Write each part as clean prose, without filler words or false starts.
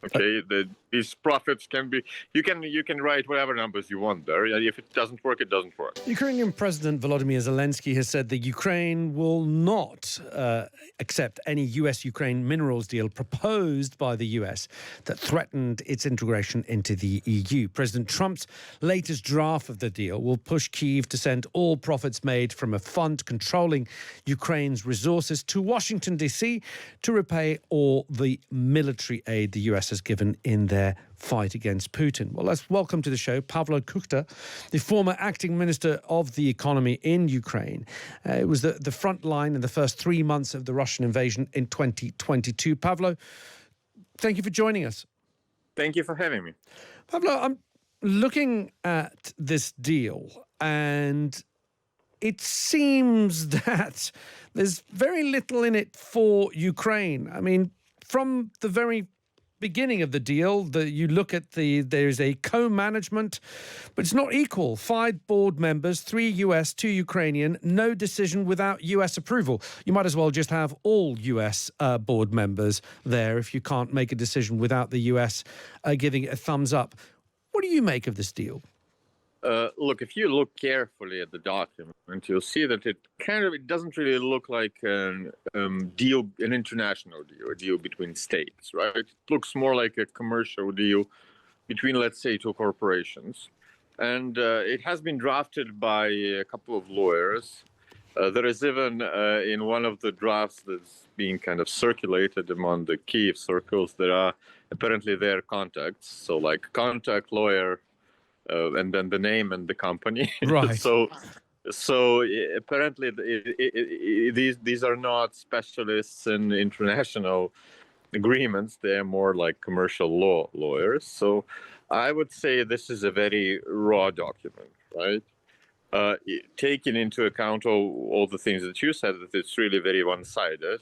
Okay, these profits can be you can write whatever numbers you want there. If it doesn't work, it doesn't work. Ukrainian President Volodymyr Zelensky has said that Ukraine will not accept any US-Ukraine minerals deal proposed by the US that threatened its integration into the EU. President Trump's latest draft of the deal will push Kyiv to send all profits made from a fund controlling Ukraine's resources to Washington, D.C. to repay all the military aid the US has given in their fight against Putin. Well, let's welcome to the show Pavlo Kukhta, the former acting minister of the economy in Ukraine. It was the front line in the first 3 months of the Russian invasion in 2022. Pavlo, thank you for joining us. Thank you for having me. Pavlo, I'm looking at this deal and it seems that there's very little in it for Ukraine. I mean, from the very beginning of the deal, you look at there's a co-management, but it's not equal. 5 board members, 3 US, 2 Ukrainian, no decision without US approval. You might as well just have all US board members there if you can't make a decision without the US giving it a thumbs up. What do you make of this deal? Look, if you look carefully at the document, you'll see that it doesn't really look like an international deal, a deal between states, right? It looks more like a commercial deal between, let's say, 2 corporations. And it has been drafted by a couple of lawyers. There is even in one of the drafts that's being kind of circulated among the Kyiv circles, there are apparently their contacts. So like contact lawyer, and then the name and the company. Right. So apparently these are not specialists in international agreements. They're more like commercial law lawyers. So I would say this is a very raw document, right? Taking into account all the things that you said, that it's really very one-sided.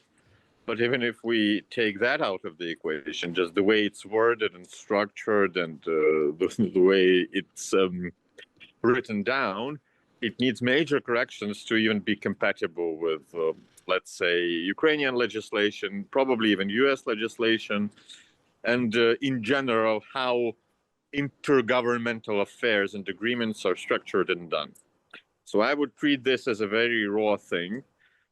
But even if we take that out of the equation, just the way it's worded and structured and the way it's written down, it needs major corrections to even be compatible with, let's say, Ukrainian legislation, probably even US legislation, and in general, how intergovernmental affairs and agreements are structured and done. So I would treat this as a very raw thing.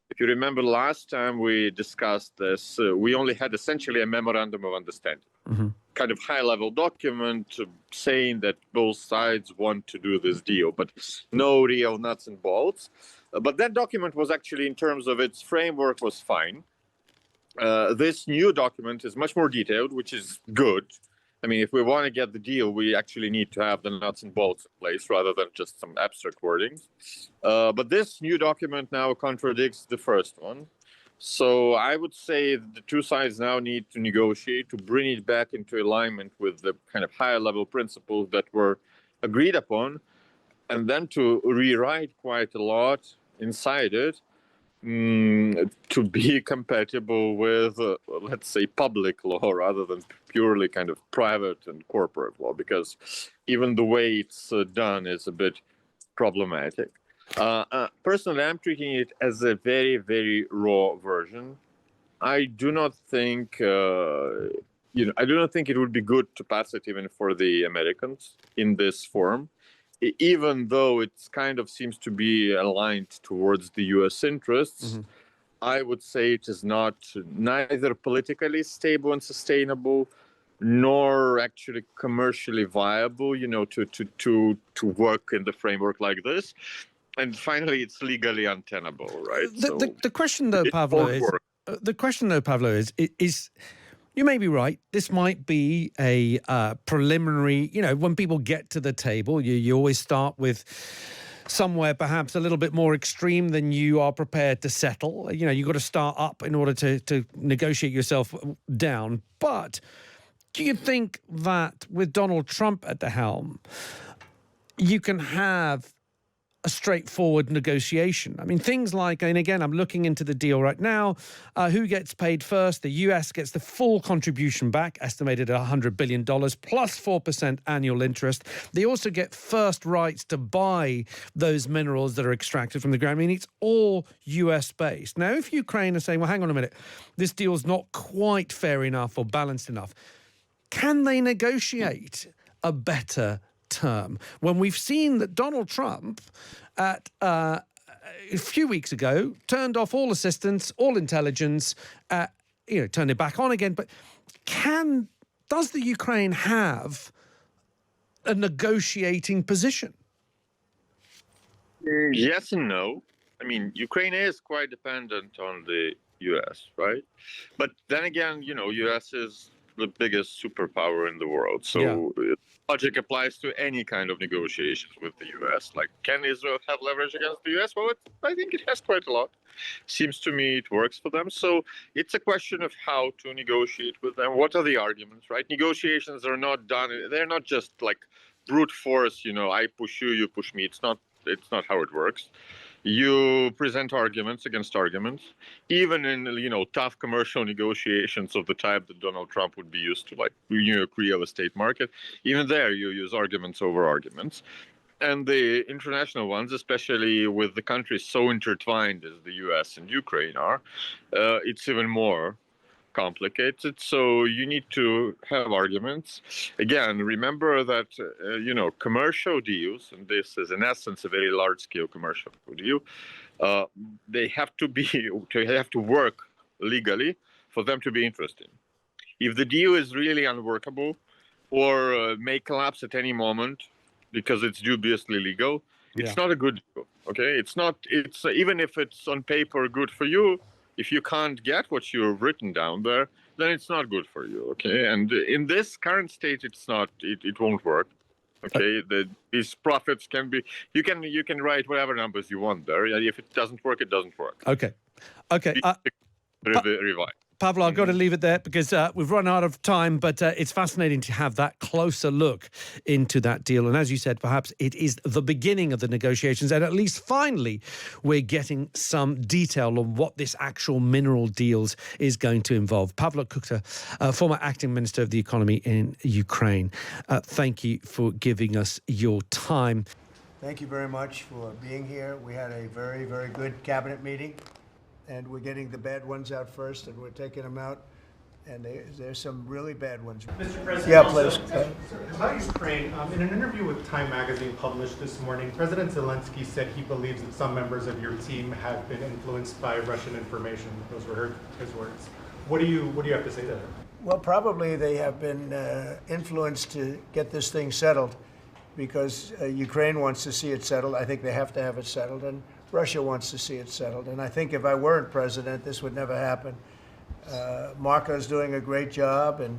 If you remember last time we discussed this, we only had essentially a memorandum of understanding, kind of high-level document saying that both sides want to do this deal, but no real nuts and bolts. But that document was actually, in terms of its framework, was fine. This new document is much more detailed, which is good. I mean, if we want to get the deal, we actually need to have the nuts and bolts in place rather than just some abstract wordings. But this new document now contradicts the first one. So I would say the 2 sides now need to negotiate to bring it back into alignment with the kind of higher level principles that were agreed upon, and then to rewrite quite a lot inside it to be compatible with, let's say, public law rather than purely kind of private and corporate law, because even the way it's done is a bit problematic. Personally, I'm treating it as a very, very raw version. I do not think, I do not think it would be good to pass it even for the Americans in this form, even though it kind of seems to be aligned towards the U.S. interests. I would say it is neither politically stable and sustainable, nor actually commercially viable, to work in the framework like this. And finally, it's legally untenable, right? The question, though, Pavlo, is you may be right. This might be a preliminary, when people get to the table, you always start with somewhere perhaps a little bit more extreme than you are prepared to settle. You've got to start up in order to negotiate yourself down. But do you think that with Donald Trump at the helm, you can have a straightforward negotiation? I mean, things like, and again, I'm looking into the deal right now, who gets paid first? The US gets the full contribution back, estimated at $100 billion, plus 4% annual interest. They also get first rights to buy those minerals that are extracted from the ground. I mean, it's all US-based. Now, if Ukraine is saying, well, hang on a minute, this deal's not quite fair enough or balanced enough, can they negotiate a better term when we've seen that Donald Trump at a few weeks ago turned off all assistance, all intelligence, turned it back on again. But does the Ukraine have a negotiating position? Yes and no. I mean, Ukraine is quite dependent on the U.S., right? But then again, U.S. is the biggest superpower in the world. So logic applies to any kind of negotiations with the U.S. Like, can Israel have leverage against the U.S.? Well, I think it has quite a lot. Seems to me it works for them. So it's a question of how to negotiate with them. What are the arguments, right? Negotiations are not done. They're not just like brute force, I push you, you push me. It's not how it works. You present arguments against arguments, even in tough commercial negotiations of the type that Donald Trump would be used to, like real estate market. Even there, you use arguments over arguments, and the international ones, especially with the countries so intertwined as the U.S. and Ukraine are, it's even more complicated. So you need to have arguments. Again, remember that commercial deals, and this is in essence a very large-scale commercial deal, they have to work legally for them to be interesting. If the deal is really unworkable or may collapse at any moment because it's dubiously legal, it's not a good deal. Okay, it's even if it's on paper good for you. If you can't get what you've written down there, then it's not good for you. Okay, and in this current state, it won't work. Okay, these profits can be. You can write whatever numbers you want there. If it doesn't work, it doesn't work. Okay. Revive. Pavlo, I've got to leave it there because we've run out of time, but it's fascinating to have that closer look into that deal. And as you said, perhaps it is the beginning of the negotiations, and at least finally we're getting some detail on what this actual mineral deals is going to involve. Pavlo Kukhta, former acting minister of the economy in Ukraine, thank you for giving us your time. Thank you very much for being here. We had a very, very good cabinet meeting. And we're getting the bad ones out first, and we're taking them out. And there's some really bad ones. Mr. President, yeah, please. About Ukraine, in an interview with Time magazine published this morning, President Zelensky said he believes that some members of your team have been influenced by Russian information. Those were his words. What do you have to say to that? Well, probably they have been influenced to get this thing settled because Ukraine wants to see it settled. I think they have to have it settled. And Russia wants to see it settled. And I think if I weren't president, this would never happen. Marco's doing a great job, and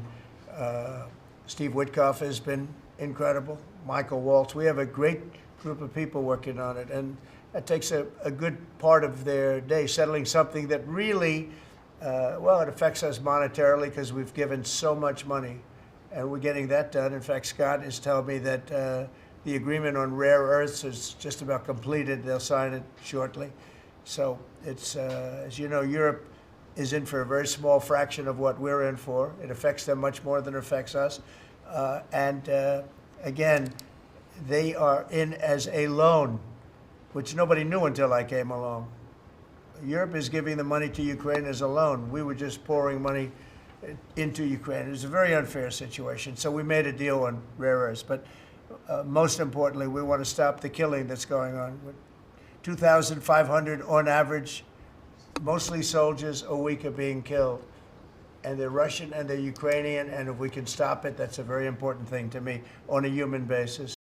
Steve Witkoff has been incredible. Michael Waltz. We have a great group of people working on it. And that takes a good part of their day, settling something that really, it affects us monetarily because we've given so much money. And we're getting that done. In fact, Scott is telling me that the agreement on rare earths is just about completed. They'll sign it shortly. So it's, as you know, Europe is in for a very small fraction of what we're in for. It affects them much more than it affects us. Again, they are in as a loan, which nobody knew until I came along. Europe is giving the money to Ukraine as a loan. We were just pouring money into Ukraine. It was a very unfair situation. So we made a deal on rare earths. But most importantly, we want to stop the killing that's going on. 2,500 on average, mostly soldiers, a week are being killed. And they're Russian and they're Ukrainian. And if we can stop it, that's a very important thing to me on a human basis.